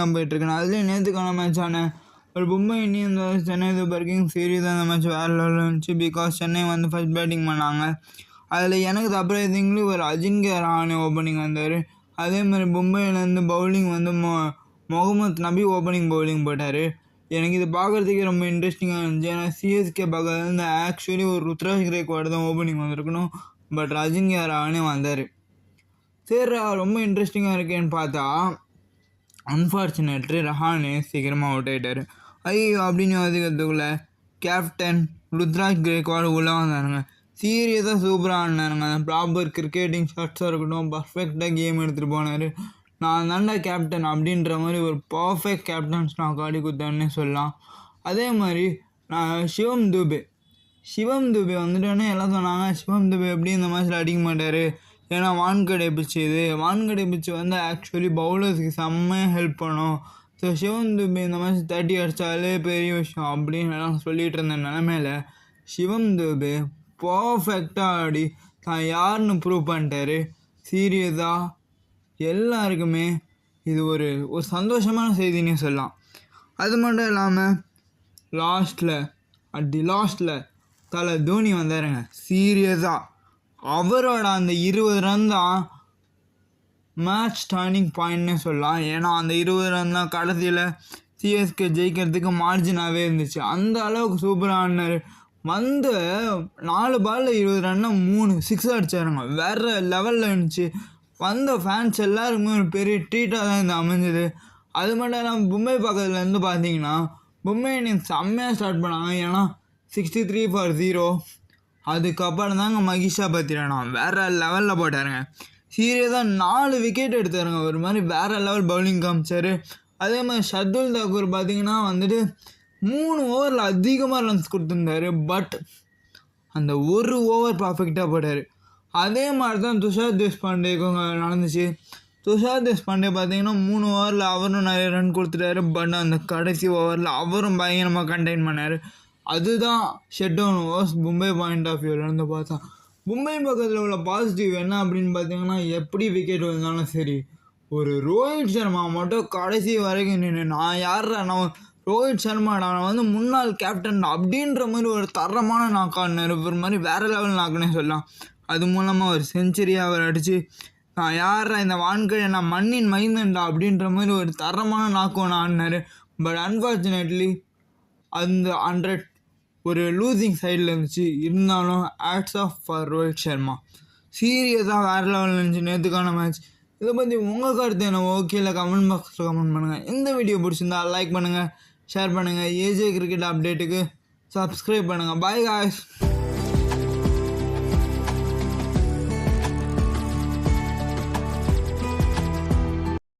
இன்ட்ரெஸ்டிங்காக போயிட்டுருக்குண்ணா. அதுலேயும் நேற்றுக்கான மேட்சான ஒரு Mumbai Indians vs Chennai super Kings series அந்த மேட்ச் வேறு லெவலில் இருந்துச்சு. பிகாஸ் சென்னை வந்து ஃபர்ஸ்ட் பேட்டிங் பண்ணாங்க. அதில் எனக்கு சர்ப்ரைசிங்லி ஒரு அஜின்கே ரஹானே ஓப்பனிங் வந்தார். அதே மாதிரி மும்பையிலேருந்து பவுலிங் வந்து முகமது நபி ஓப்பனிங் பவுலிங் போட்டார். எனக்கு இது பார்க்குறதுக்கே ரொம்ப இன்ட்ரெஸ்டிங்காக இருந்துச்சு. ஏன்னா சிஎஸ்கே பக்கத்துலேருந்து ஆக்சுவலி ஒரு ருத்ராஜ் கிரேக்வாட் தான் ஓப்பனிங் வந்திருக்கணும். பட் அஜின்கே ரஹானே வந்தார். சரி ரொம்ப இன்ட்ரெஸ்டிங்காக இருக்கேன்னு பார்த்தா அன்ஃபார்ச்சுனேட்லி ரஹானே சீக்கிரமாக அவுட் ஆகிட்டார். ஐயோ அப்படின்னு யோசிக்கிறதுக்குள்ளே கேப்டன் ருத்ராஜ் கிரேக்வாட் உள்ளே வந்தாருங்க. சீரியஸாக சூப்பராக ஆடினாருங்க. ப்ராப்பர் கிரிக்கெட்டிங் ஷாட்ஸாக இருக்கட்டும், பர்ஃபெக்டாக கேம் எடுத்துகிட்டு போனார். நான் தாண்டா கேப்டன் அப்படின்ற மாதிரி ஒரு பர்ஃபெக்ட் கேப்டன்ஸ் நான் காடி கொடுத்தேன்னே சொல்லலாம். அதே மாதிரி நான் சிவம் துபே வந்துட்டோன்னே எல்லாம் சொன்னாங்க சிவம் துபே எப்படி இந்த மேட்ச்சில் அடிக்க மாட்டார், ஏன்னா வான்கடை பிச்சு வந்து ஆக்சுவலி பவுலர்ஸுக்கு செம்மையாக ஹெல்ப் பண்ணும். ஸோ சிவம் துபே இந்த மாதிரி 30 அடித்தாலே பெரிய விஷயம் அப்படின்னு எல்லாம் சொல்லிகிட்டு இருந்த நிலமையில சிவம் துபே பர்ஃபெக்டாக ஆடி தான் யாருன்னு ப்ரூவ் பண்ணிட்டாரு. சீரியஸாக எல்லாருக்குமே இது ஒரு சந்தோஷமான செய்தினே சொல்லலாம். அது மட்டும் இல்லாமல் லாஸ்ட்டில் தலை தோனி வந்தாருங்க. சீரியஸாக அவரோட அந்த 20 ரன் தான் மேட்ச் டர்னிங் பாயிண்ட்னே சொல்லலாம். ஏன்னா அந்த 20 ரன் தான் கடைசியில் சிஎஸ்கே ஜெயிக்கிறதுக்கு மார்ஜினாகவே இருந்துச்சு. அந்த அளவுக்கு சூப்பராக ஆடினார். வந்து 4 பாலில் 20 ரன்னா 3 6 அடிச்சாருங்க. வேறு லெவலில் இருந்துச்சு. வந்த ஃபேன்ஸ் எல்லாருக்குமே ஒரு பெரிய ட்ரீட்டாக தான் இது அமைஞ்சது. அது மட்டும் இல்லாமல் மும்பை பக்கத்துலேருந்து பார்த்தீங்கன்னா மும்பை இந்தியன்ஸ் செம்மையாக ஸ்டார்ட் பண்ணாங்க. ஏன்னா 63 for 0. அதுக்கப்புறம் தாங்க மகிஷா பத்திரனா வேறு லெவலில் போட்டாருங்க. சீரியஸாக 4 விக்கெட் எடுத்தாருங்க. ஒரு மாதிரி வேறு லெவல் பவுலிங் காமிச்சார். அதே மாதிரி ஷர்துல் தாக்கூர் பார்த்திங்கன்னா வந்துட்டு 3 ஓவரில் அதிகமாக ரன்ஸ் கொடுத்துருந்தாரு. பட் அந்த ஒரு ஓவர் பர்ஃபெக்டாக போட்டார். அதே மாதிரி தான் துஷார் தேஷ்பாண்டேக்கும் நடந்துச்சு. துஷார் தேஷ்பாண்டே பார்த்திங்கன்னா 3 ஓவரில் அவரும் நிறைய ரன் கொடுத்துட்டாரு. பட் அந்த கடைசி ஓவரில் அவரும் பயங்கரமாக கண்டெயின் பண்ணார். அதுதான் ஷட் டவுன் ஓவர்ஸ் மும்பை பாயிண்ட் ஆஃப் வியூலேருந்து பார்த்தா. மும்பை பக்கத்தில் உள்ள பாசிட்டிவ் என்ன அப்படின்னு பார்த்தீங்கன்னா, எப்படி விக்கெட் வந்தாலும் சரி, ஒரு ரோஹித் சர்மா மட்டும் கடைசி வரைக்கும் நின்று நான் ரோஹித் சர்மா நான் வந்து முன்னாள் கேப்டன் அப்படின்ற மாதிரி ஒரு தரமான நாக் ஆடினார். ஒரு மாதிரி வேறு லெவல் நாக்குன்னே சொல்லலாம். அது மூலமாக ஒரு செஞ்சுரியாக அவர் அடித்து நான் இந்த வான்கடை நான் மண்ணின் மைந்தன்டா அப்படின்ற மாதிரி ஒரு தரமான நாக்கு ஒன்று ஆடினார். பட் அன்ஃபார்ச்சுனேட்லி அந்த 100 ஒரு லூசிங் சைடில் இருந்துச்சு. இருந்தாலும் hats off for Rohit Sharma. சீரியஸாக வேறு லெவலில் இருந்துச்சு நேற்றுக்கான மேட்ச். இதை பற்றி உங்கள் கருத்து என்ன ஓகேல கமெண்ட் பாக்ஸில் கமெண்ட் பண்ணுங்கள். இந்த வீடியோ பிடிச்சிருந்தா லைக் பண்ணுங்கள், ஷேர் பண்ணுங்கள். ஏஜே கிரிக்கெட் அப்டேட்டுக்கு சப்ஸ்கிரைப் பண்ணுங்கள். Bye guys.